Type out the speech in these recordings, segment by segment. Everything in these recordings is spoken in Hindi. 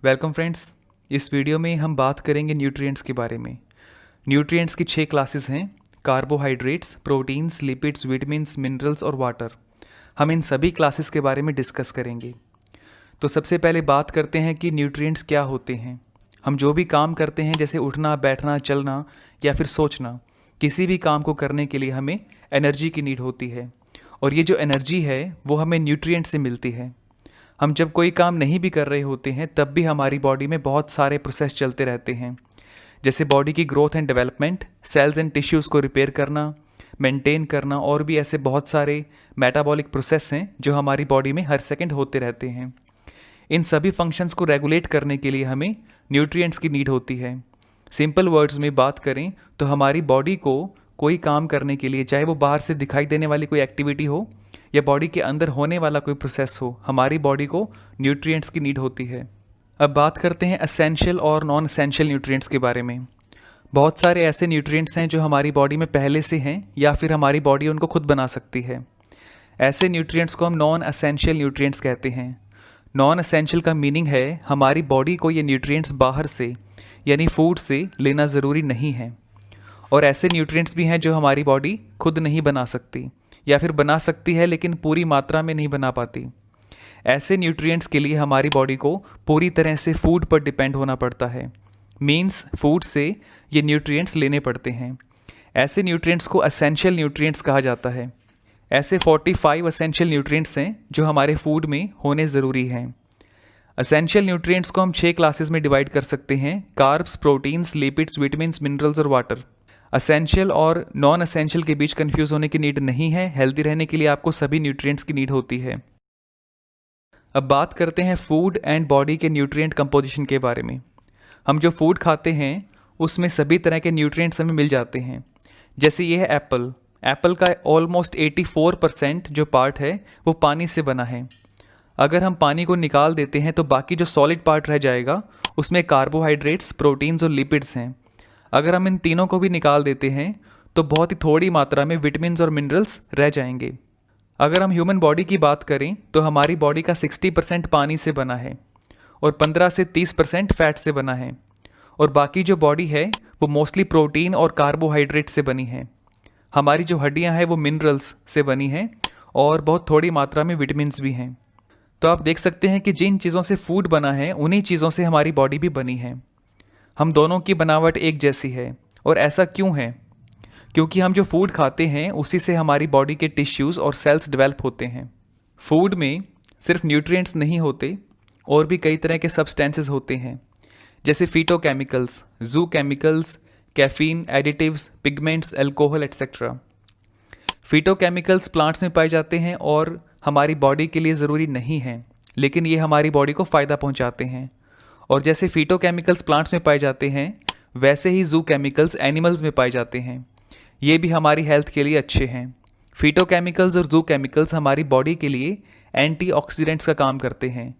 Welcome friends. इस वीडियो में हम बात करेंगे न्यूट्रिएंट्स के बारे में। न्यूट्रिएंट्स की 6 क्लासेस हैं: carbohydrates, proteins, lipids, vitamins, minerals और वाटर। हम इन सभी क्लासेस के बारे में डिस्कस करेंगे। तो सबसे पहले बात करते हैं कि न्यूट्रिएंट्स क्या होते हैं। हम जो भी काम करते हैं, जैसे उठना, बैठना, चलना या फिर सोचना, किसी भी काम को करने के लिए हमें एनर्जी की नीड होती है। और ये जो एनर्जी है वो हमें न्यूट्रिएंट से मिलती है। हम जब कोई काम नहीं भी कर रहे होते हैं तब भी हमारी बॉडी में बहुत सारे प्रोसेस चलते रहते हैं, जैसे बॉडी की growth and development, cells and tissues को रिपेयर करना, मेंटेन करना, और भी ऐसे बहुत सारे मेटाबॉलिक प्रोसेस हैं जो हमारी बॉडी में हर सेकंड होते रहते हैं। इन सभी फंक्शंस को रेगुलेट करने के लिए हमें न्यूट्रिएंट्स की नीड होती है। सिंपल वर्ड्स में बात करें तो हमारी बॉडी को कोई काम करने के लिए, चाहे वो बाहर से दिखाई देने वाली कोई एक्टिविटी हो या बॉडी के अंदर होने वाला कोई प्रोसेस हो, हमारी बॉडी को न्यूट्रिएंट्स की नीड होती है। अब बात करते हैं एसेंशियल और नॉन एसेंशियल न्यूट्रिएंट्स के बारे में। बहुत सारे ऐसे न्यूट्रिएंट्स हैं जो हमारी बॉडी में पहले से हैं या फिर हमारी बॉडी उनको खुद बना सकती है। ऐसे न्यूट्रिएंट्स को हम नॉन एसेंशियल न्यूट्रिएंट्स कहते हैं। नॉन एसेंशियल का मीनिंग है हमारी बॉडी को ये न्यूट्रिएंट्स बाहर से यानी फूड से लेना ज़रूरी नहीं है। और ऐसे न्यूट्रिएंट्स भी हैं जो हमारी बॉडी खुद नहीं बना सकती या फिर बना सकती है लेकिन पूरी मात्रा में नहीं बना पाती। ऐसे न्यूट्रिएंट्स के लिए हमारी बॉडी को पूरी तरह से फूड पर डिपेंड होना पड़ता है। मीन्स फूड से ये न्यूट्रिएंट्स लेने पड़ते हैं। ऐसे न्यूट्रिएंट्स को एसेंशियल न्यूट्रिएंट्स कहा जाता है। ऐसे 45 एसेंशियल न्यूट्रिएंट्स हैं जो हमारे फूड में होने ज़रूरी हैं। एसेंशियल न्यूट्रिएंट्स को हम 6 क्लासेस में डिवाइड कर सकते हैं: carbs, proteins, lipids, vitamins, minerals और वाटर। एसेंशियल और नॉन एसेंशियल के बीच कंफ्यूज होने की नीड नहीं है। हेल्दी रहने के लिए आपको सभी न्यूट्रिएंट्स की नीड होती है। अब बात करते हैं फूड एंड बॉडी के न्यूट्रिएंट कंपोजिशन के बारे में। हम जो फूड खाते हैं उसमें सभी तरह के न्यूट्रिएंट्स हमें मिल जाते हैं। जैसे ये है एप्पल। एप्पल का ऑलमोस्ट 84% जो पार्ट है वो पानी से बना है। अगर हम पानी को निकाल देते हैं तो बाकी जो सॉलिड पार्ट रह जाएगा उसमें कार्बोहाइड्रेट्स, प्रोटीन्स और लिपिड्स हैं। अगर हम इन तीनों को भी निकाल देते हैं तो बहुत ही थोड़ी मात्रा में विटामिन्स और मिनरल्स रह जाएंगे। अगर हम ह्यूमन बॉडी की बात करें तो हमारी बॉडी का 60% पानी से बना है और 15 से 30% फैट से बना है। और बाकी जो बॉडी है वो मोस्टली प्रोटीन और कार्बोहाइड्रेट से बनी है। हमारी जो हड्डियां हैं वो मिनरल्स से बनी हैं और बहुत थोड़ी मात्रा में विटामिन्स भी हैं। तो आप देख सकते हैं कि जिन चीज़ों से फूड बना है उन्हीं चीज़ों से हमारी बॉडी भी बनी है। हम दोनों की बनावट एक जैसी है। और ऐसा क्यों है? क्योंकि हम जो फूड खाते हैं उसी से हमारी बॉडी के टिश्यूज़ और सेल्स डेवलप होते हैं। फूड में सिर्फ न्यूट्रिएंट्स नहीं होते, और भी कई तरह के सब्सटेंसेस होते हैं, जैसे phytochemicals, zoochemicals, caffeine, additives, pigments, alcohol etcetera. Phytochemicals plants में पाए जाते हैं और हमारी बॉडी के लिए ज़रूरी नहीं हैं, लेकिन ये हमारी बॉडी को फ़ायदा पहुंचाते हैं। और जैसे फिटोकेमिकल्स प्लांट्स में पाए जाते हैं वैसे ही जू केमिकल्स एनिमल्स में पाए जाते हैं। ये भी हमारी हेल्थ के लिए अच्छे हैं। फिटोकेमिकल्स और जू केमिकल्स हमारी बॉडी के लिए एंटीऑक्सीडेंट्स का काम करते हैं,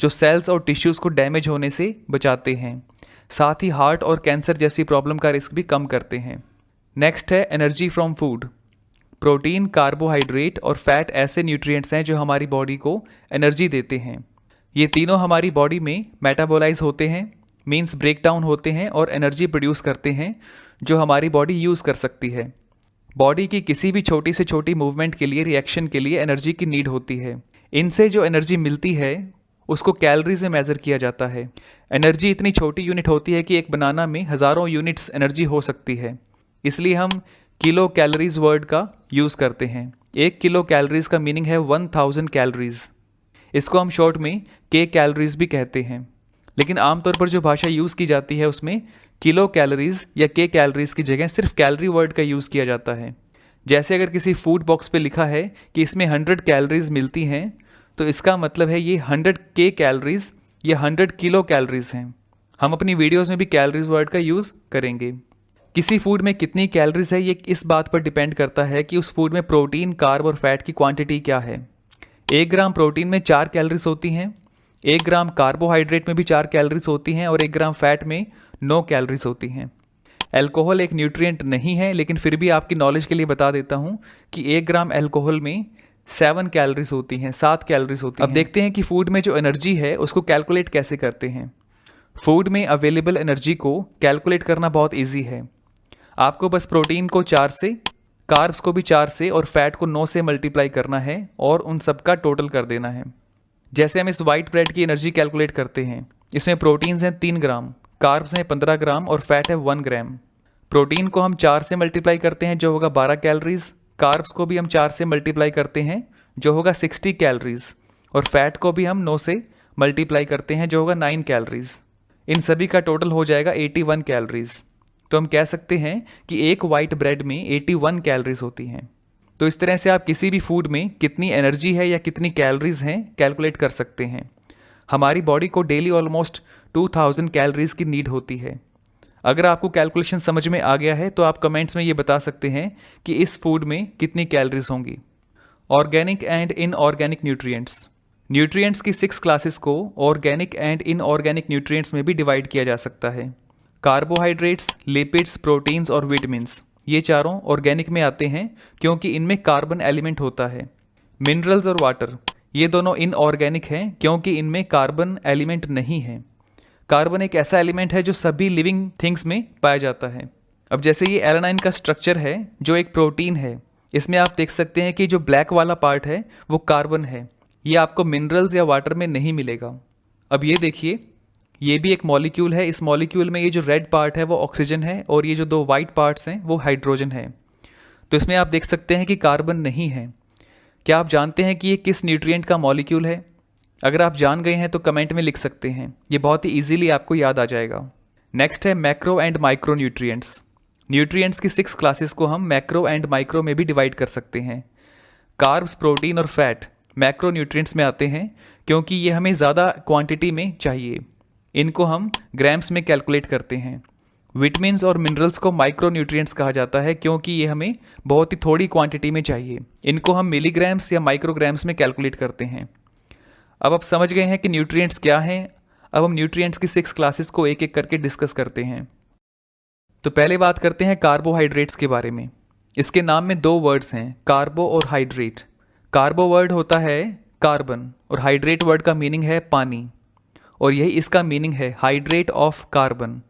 जो सेल्स और टिश्यूज़ को डैमेज होने से बचाते हैं। साथ ही हार्ट और कैंसर जैसी प्रॉब्लम का रिस्क भी कम करते हैं। नेक्स्ट है energy from food. Protein, carbohydrate और फैट ऐसे न्यूट्रिएंट्स हैं जो हमारी बॉडी को एनर्जी देते हैं। ये तीनों हमारी बॉडी में मेटाबोलाइज होते हैं, मींस ब्रेक डाउन होते हैं और एनर्जी प्रोड्यूस करते हैं जो हमारी बॉडी यूज़ कर सकती है। बॉडी की किसी भी छोटी से छोटी मूवमेंट के लिए, रिएक्शन के लिए एनर्जी की नीड होती है। इनसे जो एनर्जी मिलती है उसको कैलोरीज में मेज़र किया जाता है। एनर्जी इतनी छोटी यूनिट होती है कि एक बनाना में हज़ारों यूनिट्स एनर्जी हो सकती है। इसलिए हम किलो कैलोरीज वर्ड का यूज़ करते हैं। 1 किलो कैलोरीज का मीनिंग है 1000 कैलोरीज। इसको हम शॉर्ट में के कैलोरीज भी कहते हैं, लेकिन आमतौर पर जो भाषा यूज़ की जाती है उसमें किलो कैलोरीज या के कैलोरीज की जगह सिर्फ कैलोरी वर्ड का यूज़ किया जाता है। जैसे अगर किसी फूड बॉक्स पे लिखा है कि इसमें 100 कैलोरीज मिलती हैं तो इसका मतलब है ये 100 के कैलोरीज या 100 किलो कैलोरीज हैं। हम अपनी वीडियोज़ में भी कैलोरीज वर्ड का यूज़ करेंगे। किसी फूड में कितनी कैलोरीज है ये इस बात पर डिपेंड करता है कि उस फूड में प्रोटीन, कार्ब और फैट की क्वांटिटी क्या है। 1 ग्राम प्रोटीन में 4 कैलोरीज होती हैं, 1 ग्राम कार्बोहाइड्रेट में भी 4 कैलोरीज होती हैं और 1 ग्राम फैट में 9 कैलोरीज होती हैं। अल्कोहल एक न्यूट्रिएंट नहीं है, लेकिन फिर भी आपकी नॉलेज के लिए बता देता हूँ कि 1 ग्राम अल्कोहल में 7 कैलोरीज होती हैं, 7 कैलोरीज होती हैं। अब देखते हैं कि फूड में जो एनर्जी है उसको कैलकुलेट कैसे करते हैं। फूड में अवेलेबल एनर्जी को कैलकुलेट करना बहुत इजी है। आपको बस प्रोटीन को 4 से, कार्ब्स को भी 4 से और फैट को 9 से मल्टीप्लाई करना है और उन सब का टोटल कर देना है। जैसे हम इस वाइट ब्रेड की एनर्जी कैलकुलेट करते हैं, इसमें प्रोटीन्स हैं 3 ग्राम, कार्ब्स हैं 15 ग्राम और फैट है 1 ग्राम। प्रोटीन को हम 4 से मल्टीप्लाई करते हैं जो होगा 12 कैलोरीज, कार्ब्स को भी हम 4 से मल्टीप्लाई करते हैं जो होगा 60 कैलोरीज और फैट को भी हम 9 से मल्टीप्लाई करते हैं जो होगा 9 कैलोरीज। इन सभी का टोटल हो जाएगा 81 कैलोरीज। तो हम कह सकते हैं कि एक वाइट ब्रेड में 81 कैलोरीज होती हैं। तो इस तरह से आप किसी भी फूड में कितनी एनर्जी है या कितनी कैलोरीज हैं कैलकुलेट कर सकते हैं। हमारी बॉडी को डेली ऑलमोस्ट 2000 कैलोरीज की नीड होती है। अगर आपको कैलकुलेशन समझ में आ गया है तो आप कमेंट्स में ये बता सकते हैं कि इस फूड में कितनी कैलोरीज होंगी। Organic and inorganic nutrients. Nutrients की 6 क्लासेस को ऑर्गेनिक एंड इनऑर्गेनिक न्यूट्रिएंट्स में भी डिवाइड किया जा सकता है। कार्बोहाइड्रेट्स, लिपिड्स, प्रोटीन्स और विटामिन्स, ये चारों ऑर्गेनिक में आते हैं क्योंकि इनमें कार्बन एलिमेंट होता है। मिनरल्स और वाटर, ये दोनों इनऑर्गेनिक हैं क्योंकि इनमें कार्बन एलिमेंट नहीं है। कार्बन एक ऐसा एलिमेंट है जो सभी लिविंग थिंग्स में पाया जाता है। अब जैसे ये एलानाइन का स्ट्रक्चर है जो एक प्रोटीन है, इसमें आप देख सकते हैं कि जो ब्लैक वाला पार्ट है वो कार्बन है। ये आपको मिनरल्स या वाटर में नहीं मिलेगा। अब ये देखिए, ये भी एक मॉलिक्यूल है। इस मॉलिक्यूल में ये जो रेड पार्ट है वो ऑक्सीजन है और ये जो 2 वाइट पार्ट्स हैं वो हाइड्रोजन है। तो इसमें आप देख सकते हैं कि कार्बन नहीं है। क्या आप जानते हैं कि ये किस न्यूट्रिएंट का मॉलिक्यूल है? अगर आप जान गए हैं तो कमेंट में लिख सकते हैं, ये बहुत ही ईजिली आपको याद आ जाएगा। नेक्स्ट है macro and micro nutrients. Nutrients की 6 क्लासेस को हम मैक्रो एंड माइक्रो में भी डिवाइड कर सकते हैं। कार्ब्स, प्रोटीन और फैट मैक्रो न्यूट्रिएंट्स में आते हैं क्योंकि ये हमें ज़्यादा क्वांटिटी में चाहिए। इनको हम ग्राम्स में कैलकुलेट करते हैं। विटामिन्स और मिनरल्स को माइक्रो न्यूट्रिएंट्स कहा जाता है क्योंकि ये हमें बहुत ही थोड़ी क्वांटिटी में चाहिए। इनको हम मिलीग्राम्स या माइक्रोग्राम्स में कैलकुलेट करते हैं। अब आप समझ गए हैं कि न्यूट्रिएंट्स क्या हैं। अब हम न्यूट्रिएंट्स की 6 क्लासेस को एक एक करके डिस्कस करते हैं। तो पहले बात करते हैं कार्बोहाइड्रेट्स के बारे में। इसके नाम में 2 वर्ड्स हैं, कार्बो और हाइड्रेट। कार्बो वर्ड होता है कार्बन और हाइड्रेट वर्ड का मीनिंग है पानी, और यही इसका मीनिंग है हाइड्रेट ऑफ कार्बन।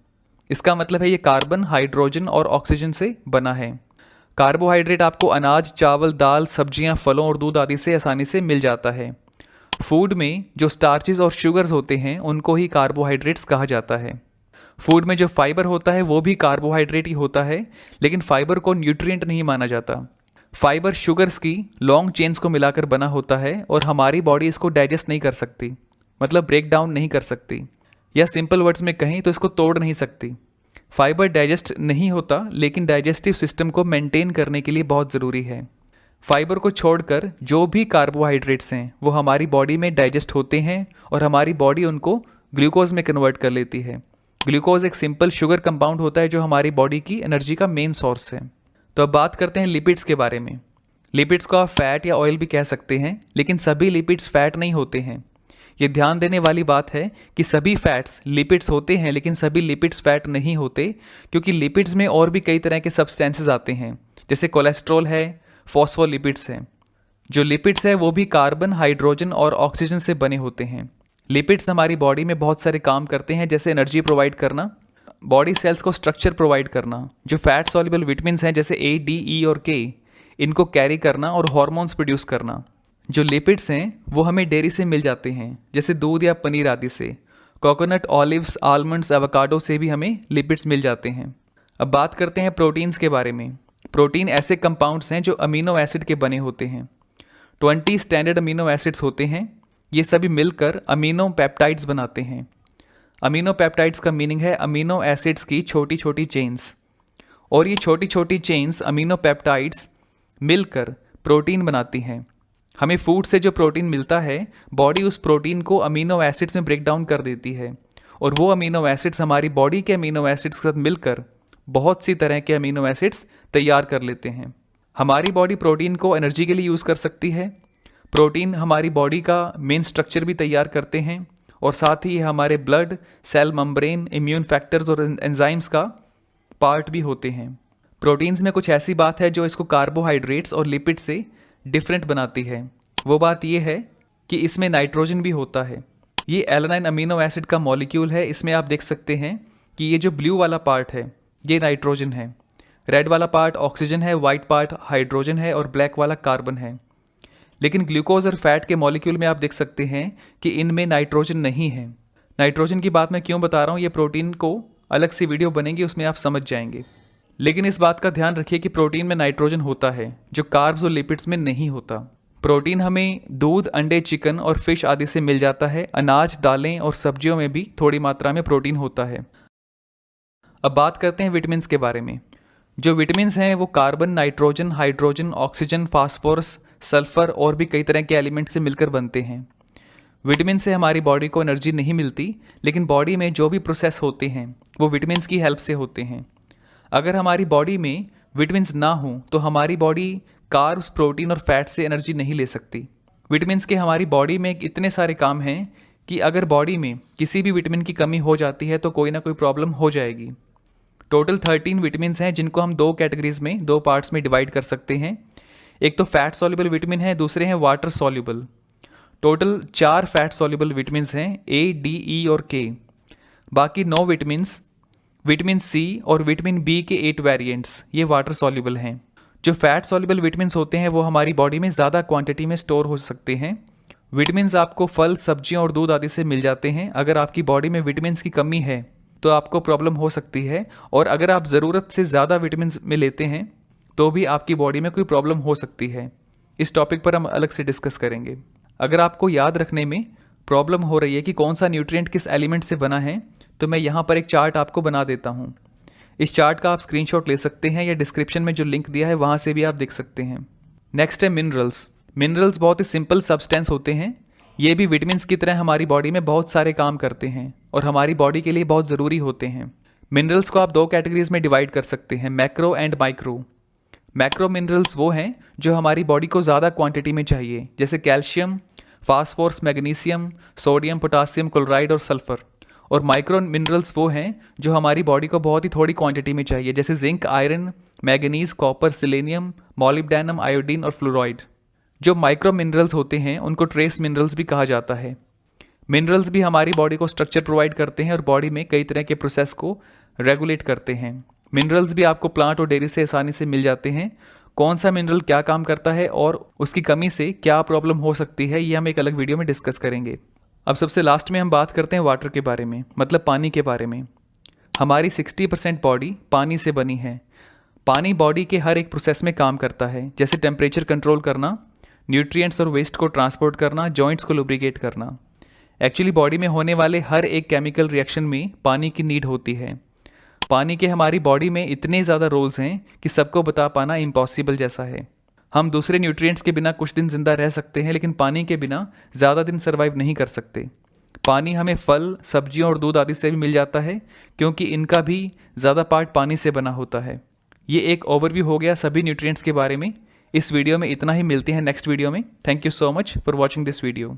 इसका मतलब है ये कार्बन, हाइड्रोजन और ऑक्सीजन से बना है। कार्बोहाइड्रेट आपको अनाज, चावल, दाल, सब्जियां, फलों और दूध आदि से आसानी से मिल जाता है। फूड में जो स्टार्चेस और शुगर्स होते हैं उनको ही कार्बोहाइड्रेट्स कहा जाता है। फूड में जो फाइबर होता है वो भी कार्बोहाइड्रेट ही होता है, लेकिन फाइबर को न्यूट्रिएंट नहीं माना जाता। फाइबर शुगर्स की लॉन्ग चेन्स को मिलाकर बना होता है और हमारी बॉडी इसको डाइजेस्ट नहीं कर सकती, मतलब ब्रेक डाउन नहीं कर सकती, या सिंपल वर्ड्स में कहें तो इसको तोड़ नहीं सकती। फाइबर डाइजेस्ट नहीं होता लेकिन डाइजेस्टिव सिस्टम को मेंटेन करने के लिए बहुत ज़रूरी है। फाइबर को छोड़कर जो भी कार्बोहाइड्रेट्स हैं वो हमारी बॉडी में डाइजेस्ट होते हैं और हमारी बॉडी उनको ग्लूकोज में कन्वर्ट कर लेती है। ग्लूकोज एक सिंपल शुगर कंपाउंड होता है जो हमारी बॉडी की एनर्जी का मेन सोर्स है। तो अब बात करते हैं लिपिड्स के बारे में। लिपिड्स को आप फैट या ऑयल भी कह सकते हैं, लेकिन सभी लिपिड्स फैट नहीं होते हैं। ये ध्यान देने वाली बात है कि सभी फैट्स लिपिड्स होते हैं लेकिन सभी लिपिड्स फैट नहीं होते, क्योंकि लिपिड्स में और भी कई तरह के सब्सटेंसेस आते हैं, जैसे कोलेस्ट्रॉल है, फॉस्फोलिपिड्स हैं। जो लिपिड्स है वो भी कार्बन, हाइड्रोजन और ऑक्सीजन से बने होते हैं। लिपिड्स हमारी बॉडी में बहुत सारे काम करते हैं, जैसे एनर्जी प्रोवाइड करना, बॉडी सेल्स को स्ट्रक्चर प्रोवाइड करना, जो फैट सॉल्युबल विटामिन्स हैं जैसे ए, डी, ई और के, इनको कैरी करना और हार्मोन्स प्रोड्यूस करना। जो लिपिड्स हैं वो हमें डेयरी से मिल जाते हैं, जैसे दूध या पनीर आदि से। कोकोनट, ऑलिव्स, आलमंड्स, एवोकाडो से भी हमें लिपिड्स मिल जाते हैं। अब बात करते हैं प्रोटीन्स के बारे में। प्रोटीन ऐसे कंपाउंड्स हैं जो अमीनो एसिड के बने होते हैं। 20 स्टैंडर्ड अमीनो एसिड्स होते हैं। ये सभी मिलकर अमीनो पेप्टाइड्स बनाते हैं। अमीनो पेप्टाइड्स का मीनिंग है अमीनो एसिड्स की छोटी छोटी चेन्स, और ये छोटी छोटी चेन्स अमीनो पेप्टाइड्स मिलकर प्रोटीन बनाती हैं। हमें फूड से जो प्रोटीन मिलता है, बॉडी उस प्रोटीन को अमीनो एसिड्स में ब्रेक डाउन कर देती है, और वो अमीनो एसिड्स हमारी बॉडी के अमीनो एसिड्स के साथ मिलकर बहुत सी तरह के अमीनो एसिड्स तैयार कर लेते हैं। हमारी बॉडी प्रोटीन को एनर्जी के लिए यूज़ कर सकती है। प्रोटीन हमारी बॉडी का मेन स्ट्रक्चर भी तैयार करते हैं, और साथ ही ये हमारे blood, cell membrane, immune factors और एंजाइम्स का पार्ट भी होते हैं। प्रोटीन्स में कुछ ऐसी बात है जो इसको कार्बोहाइड्रेट्स और लिपिड से डिफरेंट बनाती है। वो बात ये है कि इसमें नाइट्रोजन भी होता है। ये एलानाइन अमीनो एसिड का मॉलिक्यूल है। इसमें आप देख सकते हैं कि ये जो ब्लू वाला पार्ट है ये नाइट्रोजन है, रेड वाला पार्ट ऑक्सीजन है, वाइट पार्ट हाइड्रोजन है और ब्लैक वाला कार्बन है। लेकिन ग्लूकोज और फैट के मॉलिक्यूल में आप देख सकते हैं कि इनमें नाइट्रोजन नहीं है। नाइट्रोजन की बात मैं क्यों बता रहा हूँ, ये प्रोटीन को अलग से वीडियो बनेगी, उसमें आप समझ जाएंगे। लेकिन इस बात का ध्यान रखिए कि प्रोटीन में नाइट्रोजन होता है जो कार्ब्स और लिपिड्स में नहीं होता। प्रोटीन हमें दूध, अंडे, चिकन और फिश आदि से मिल जाता है। अनाज, दालें और सब्जियों में भी थोड़ी मात्रा में प्रोटीन होता है। अब बात करते हैं विटामिन्स के बारे में। जो विटामिन्स हैं वो carbon, nitrogen, hydrogen, oxygen, phosphorus, sulphur और भी कई तरह के एलिमेंट से मिलकर बनते हैं। विटामिन से हमारी बॉडी को एनर्जी नहीं मिलती, लेकिन बॉडी में जो भी प्रोसेस होते हैं वो विटामिन्स की हेल्प से होते हैं। अगर हमारी बॉडी में विटामिन्स ना हो तो हमारी बॉडी कार्ब्स, प्रोटीन और फैट से एनर्जी नहीं ले सकती। विटामिन्स के हमारी बॉडी में इतने सारे काम हैं कि अगर बॉडी में किसी भी विटामिन की कमी हो जाती है तो कोई ना कोई प्रॉब्लम हो जाएगी। टोटल 13 विटामिन्स हैं जिनको हम दो कैटेगरीज में, दो पार्ट्स में डिवाइड कर सकते हैं। एक तो फैट सॉल्युबल विटामिन है, दूसरे हैं water soluble. Total 4 fat soluble vitamins हैं, ए, डी, ई और के। बाकी 9 विटामिन्स, विटामिन सी और विटामिन बी के 8 वेरिएंट्स, ये वाटर सॉल्युबल हैं। जो फैट सॉल्युबल विटामिन्स होते हैं वो हमारी बॉडी में ज़्यादा क्वांटिटी में स्टोर हो सकते हैं। विटामिन्स आपको फल, सब्जियों और दूध आदि से मिल जाते हैं। अगर आपकी बॉडी में विटामिन्स की कमी है तो आपको प्रॉब्लम हो सकती है, और अगर आप ज़रूरत से ज़्यादा विटामिन्स में लेते हैं तो भी आपकी बॉडी में कोई प्रॉब्लम हो सकती है। इस टॉपिक पर हम अलग से डिस्कस करेंगे। अगर आपको याद रखने में प्रॉब्लम हो रही है कि कौन सा न्यूट्रिएंट किस एलिमेंट से बना है तो मैं यहाँ पर एक चार्ट आपको बना देता हूँ। इस चार्ट का आप स्क्रीनशॉट ले सकते हैं या डिस्क्रिप्शन में जो लिंक दिया है वहाँ से भी आप देख सकते हैं। नेक्स्ट है मिनरल्स। मिनरल्स बहुत ही सिंपल सब्सटेंस होते हैं। ये भी विटामिन्स की तरह हमारी बॉडी में बहुत सारे काम करते हैं और हमारी बॉडी के लिए बहुत ज़रूरी होते हैं। मिनरल्स को आप दो कैटेगरीज में डिवाइड कर सकते हैं, macro and micro. Macro minerals वो हैं जो हमारी बॉडी को ज़्यादा क्वांटिटी में चाहिए, जैसे calcium, phosphorus, magnesium, sodium, potassium chloride और सल्फर। और माइक्रो मिनरल्स वो हैं जो हमारी बॉडी को बहुत ही थोड़ी क्वांटिटी में चाहिए, जैसे zinc, iron, manganese, copper, selenium, molybdenum, iodine और फ्लोराइड। जो माइक्रो मिनरल्स होते हैं उनको ट्रेस मिनरल्स भी कहा जाता है। मिनरल्स भी हमारी बॉडी को स्ट्रक्चर प्रोवाइड करते हैं और बॉडी में कई तरह के प्रोसेस को रेगुलेट करते हैं। मिनरल्स भी आपको प्लांट और डेयरी से आसानी से मिल जाते हैं। कौन सा मिनरल क्या काम करता है और उसकी कमी से क्या प्रॉब्लम हो सकती है, ये हम एक अलग वीडियो में डिस्कस करेंगे। अब सबसे लास्ट में हम बात करते हैं वाटर के बारे में, मतलब पानी के बारे में। हमारी 60% बॉडी पानी से बनी है। पानी बॉडी के हर एक प्रोसेस में काम करता है, जैसे टेम्परेचर कंट्रोल करना, न्यूट्रिएंट्स और वेस्ट को ट्रांसपोर्ट करना, जॉइंट्स को लुब्रिकेट करना। एक्चुअली बॉडी में होने वाले हर एक केमिकल रिएक्शन में पानी की नीड होती है। पानी के हमारी बॉडी में इतने ज़्यादा रोल्स हैं कि सबको बता पाना इम्पॉसिबल जैसा है। हम दूसरे न्यूट्रिएंट्स के बिना कुछ दिन जिंदा रह सकते हैं, लेकिन पानी के बिना ज़्यादा दिन सर्वाइव नहीं कर सकते। पानी हमें फल, सब्जियों और दूध आदि से भी मिल जाता है, क्योंकि इनका भी ज़्यादा पार्ट पानी से बना होता है। ये एक ओवरव्यू हो गया सभी न्यूट्रिएंट्स के बारे में। इस वीडियो में इतना ही, मिलते हैं नेक्स्ट वीडियो में। Thank you so much for watching this video.